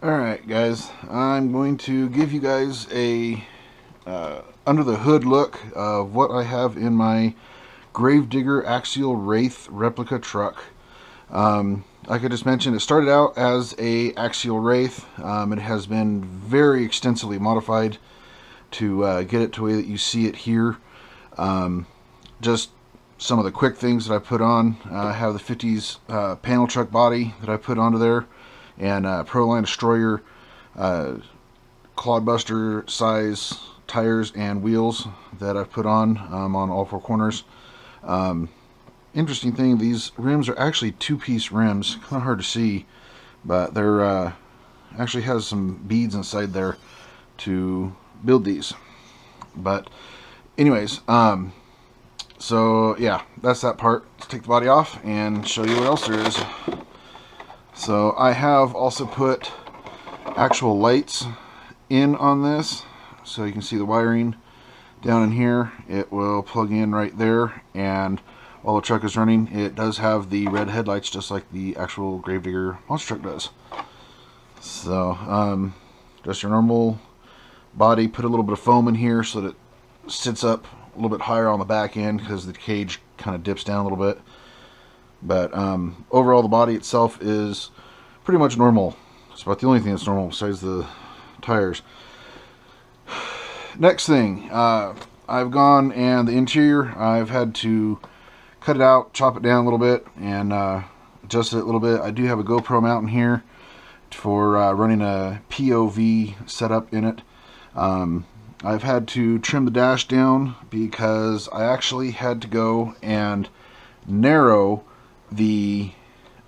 Alright guys, I'm going to give you guys a under the hood look of what I have in my Gravedigger Axail Wraith replica truck. Like I just mentioned, it started out as a Axail Wraith. It has been very extensively modified to get it to the way that you see it here. Just some of the quick things that I put on. I have the 50s panel truck body that I put onto there, and Proline Destroyer clodbuster size tires and wheels that I've put on all four corners. Interesting thing, these rims are actually two-piece rims. Kind of hard to see, but they're actually has some beads inside there to build these. But anyways, so yeah, that's that part. Let's take the body off and show you what else there is. So I have also put actual lights in on this, so you can see the wiring down in here. It will plug in right there, and while the truck is running, it does have the red headlights just like the actual Gravedigger monster truck does. So just your normal body. Put a little bit of foam in here so that it sits up a little bit higher on the back end because the cage kind of dips down a little bit. But overall, the body itself is pretty much normal. It's about the only thing that's normal besides the tires. Next thing, I've gone, and the interior, I've had to cut it out, chop it down a little bit, and adjust it a little bit. I do have a GoPro mount in here for running a POV setup in it. I've had to trim the dash down because I actually had to go and narrow the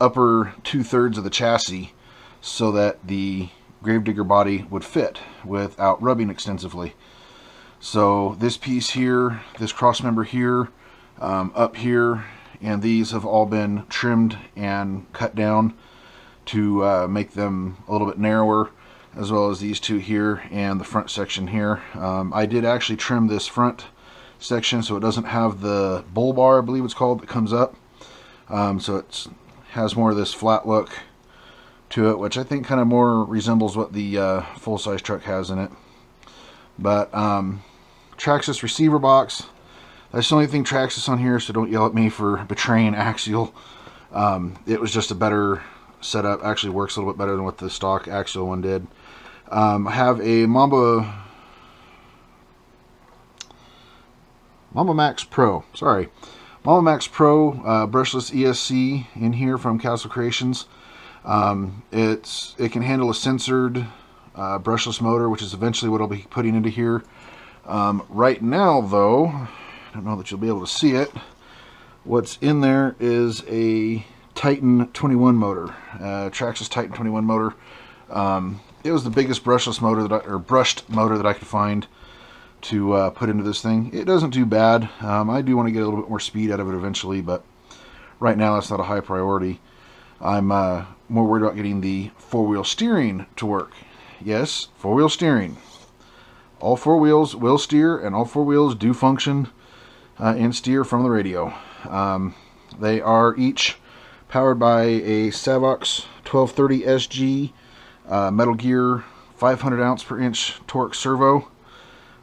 upper 2/3 of the chassis so that the Gravedigger body would fit without rubbing extensively. So this piece here, this cross member here, up here, and these have all been trimmed and cut down to make them a little bit narrower, as well as these two here and the front section here. I did actually trim this front section so it doesn't have the bull bar, I believe it's called, that comes up. So it has more of this flat look to it, which I think kind of more resembles what the full-size truck has in it. But Traxxas receiver box. That's the only thing Traxxas on here, so don't yell at me for betraying Axail. It was just a better setup. Actually works a little bit better than what the stock Axail one did. I have a Mamba Max Pro. Sorry. Mamba Max Pro brushless ESC in here from Castle Creations. It can handle a censored brushless motor, which is eventually what I'll be putting into here. Right now, though, I don't know that you'll be able to see it. What's in there is a Titan 21 motor, Traxxas Titan 21 motor. It was the biggest brushless motor brushed motor that I could find to put into this thing. It doesn't do bad. I do want to get a little bit more speed out of it eventually, but right now that's not a high priority. I'm more worried about getting the four-wheel steering to work. Yes, four-wheel steering. All four wheels will steer, and all four wheels do function and steer from the radio. They are each powered by a Savox 1230 SG Metal Gear 500 ounce per inch torque servo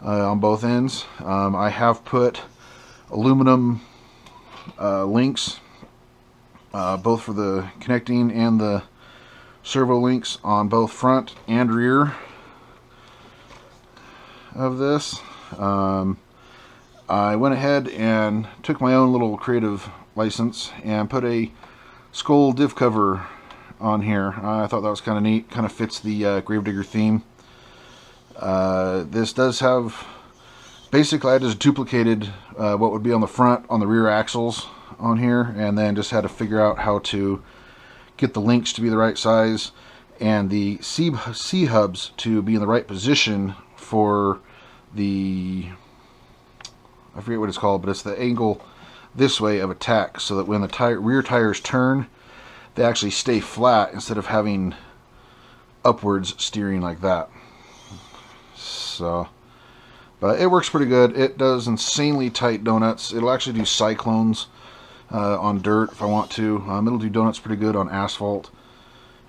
on both ends. I have put aluminum links, both for the connecting and the servo links on both front and rear of this. I went ahead and took my own little creative license and put a skull diff cover on here. I thought that was kind of neat. Kind of fits the Gravedigger theme. This does have, basically I just duplicated what would be on the front on the rear axles on here, and then just had to figure out how to get the links to be the right size and the C-hubs to be in the right position for the, I forget what it's called, but it's the angle this way of attack, so that when the rear tires turn, they actually stay flat instead of having upwards steering like that. So, but it works pretty good. It does insanely tight donuts. It'll actually do cyclones on dirt if I want to. It'll do donuts pretty good on asphalt.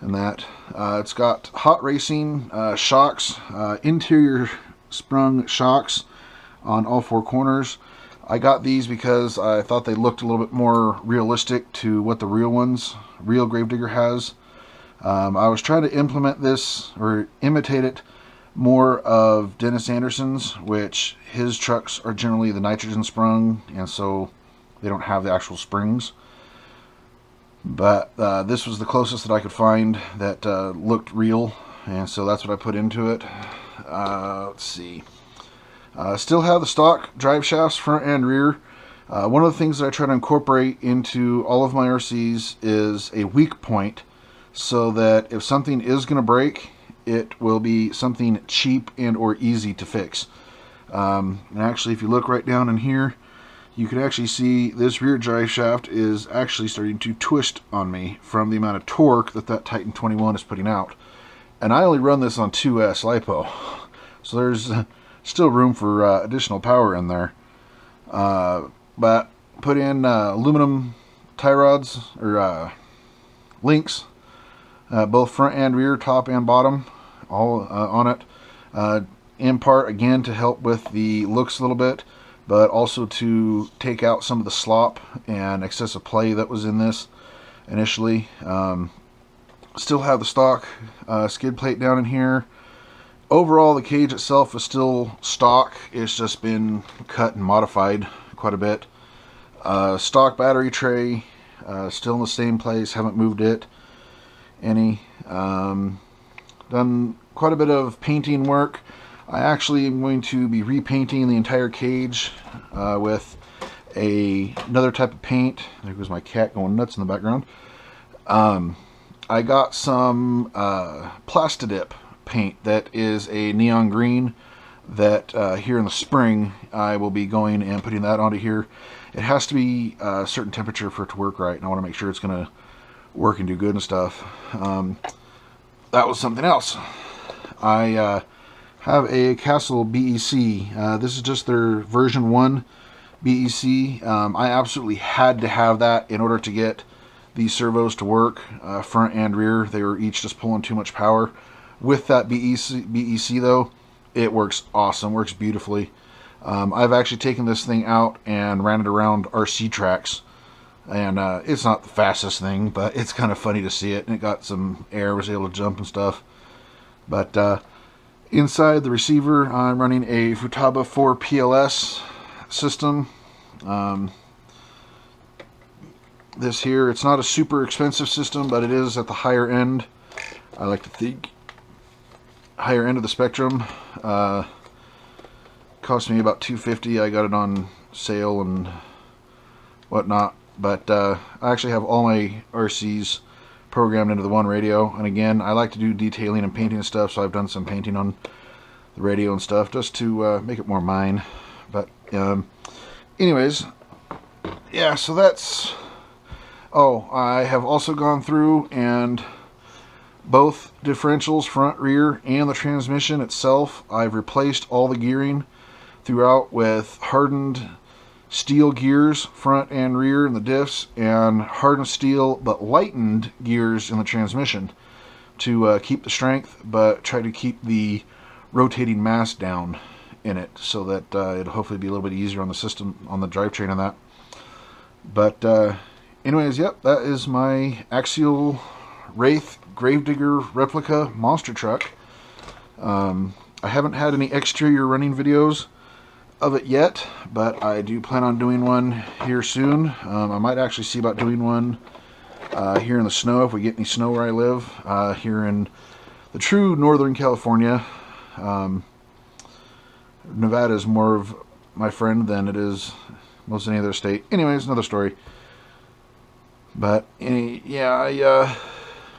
and that. It's got hot racing shocks, interior sprung shocks on all four corners. I got these because I thought they looked a little bit more realistic to what the real Gravedigger has. I was trying to implement this, or imitate it, more of Dennis Anderson's, which his trucks are generally the nitrogen sprung, and so they don't have the actual springs. But this was the closest that I could find that looked real, and so that's what I put into it. Let's see. Still have the stock drive shafts, front and rear. One of the things that I try to incorporate into all of my RCs is a weak point, so that if something is going to break, it will be something cheap and or easy to fix. And actually, if you look right down in here, you can actually see this rear drive shaft is actually starting to twist on me from the amount of torque that Titan 21 is putting out. And I only run this on 2S LiPo, so there's still room for additional power in there. But put in aluminum tie rods, or links, both front and rear, top and bottom, all on it. In part, again, to help with the looks a little bit, but also to take out some of the slop and excessive play that was in this initially. Still have the stock skid plate down in here. Overall, the cage itself is still stock. It's just been cut and modified quite a bit. Stock battery tray, still in the same place, haven't moved it any. Done quite a bit of painting work. I actually am going to be repainting the entire cage with another type of paint. There goes my cat going nuts in the background. I got some Plastidip paint that is a neon green that here in the spring I will be going and putting that onto here. It has to be a certain temperature for it to work right, and I want to make sure it's going to work and do good and stuff. That was something else. I have a Castle BEC. This is just their version 1 BEC. I absolutely had to have that in order to get these servos to work, front and rear. They were each just pulling too much power. With that BEC though, it works awesome, works beautifully. I've actually taken this thing out and ran it around RC tracks, and it's not the fastest thing, but it's kind of funny to see it, and it got some air, was able to jump and stuff. But inside the receiver, I'm running a Futaba 4 PLS system. This here, it's not a super expensive system, but it is at the higher end. I like to think higher end of the spectrum. Cost me about $250. I got it on sale and whatnot. But I actually have all my RCs programmed into the one radio. And again, I like to do detailing and painting and stuff, so I've done some painting on the radio and stuff just to make it more mine. But anyways, yeah, so that's... Oh, I have also gone through and both differentials, front, rear, and the transmission itself, I've replaced all the gearing throughout with hardened steel gears, front and rear in the diffs, and hardened steel but lightened gears in the transmission to keep the strength, but try to keep the rotating mass down in it so that it'll hopefully be a little bit easier on the system, on the drivetrain and that. But anyways, yep, that is my Axail Wraith Gravedigger Replica monster truck. I haven't had any exterior running videos of it yet, but I do plan on doing one here soon. I might actually see about doing one here in the snow, if we get any snow where I live, here in the true Northern California. Nevada is more of my friend than it is most any other state. Anyways, another story. But yeah, I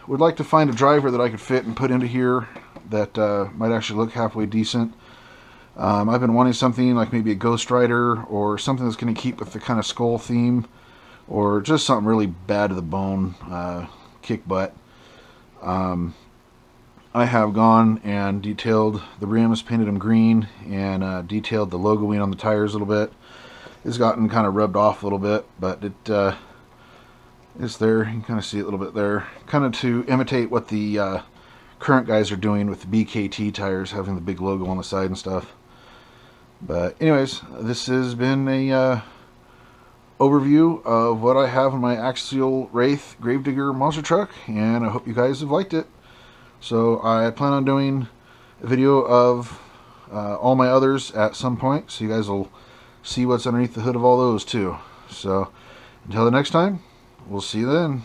would like to find a driver that I could fit and put into here that might actually look halfway decent. I've been wanting something like maybe a Ghost Rider, or something that's going to keep with the kind of skull theme, or just something really bad to the bone, kick butt. I have gone and detailed the rims, painted them green, and detailed the logoing on the tires a little bit. It's gotten kind of rubbed off a little bit, but it It's there. You can kind of see it a little bit there. Kind of to imitate what the current guys are doing with the BKT tires, having the big logo on the side and stuff. But anyways, this has been a overview of what I have in my Axail Wraith Gravedigger monster truck, and I hope you guys have liked it. So I plan on doing a video of all my others at some point, so you guys will see what's underneath the hood of all those too. So until the next time, we'll see you then.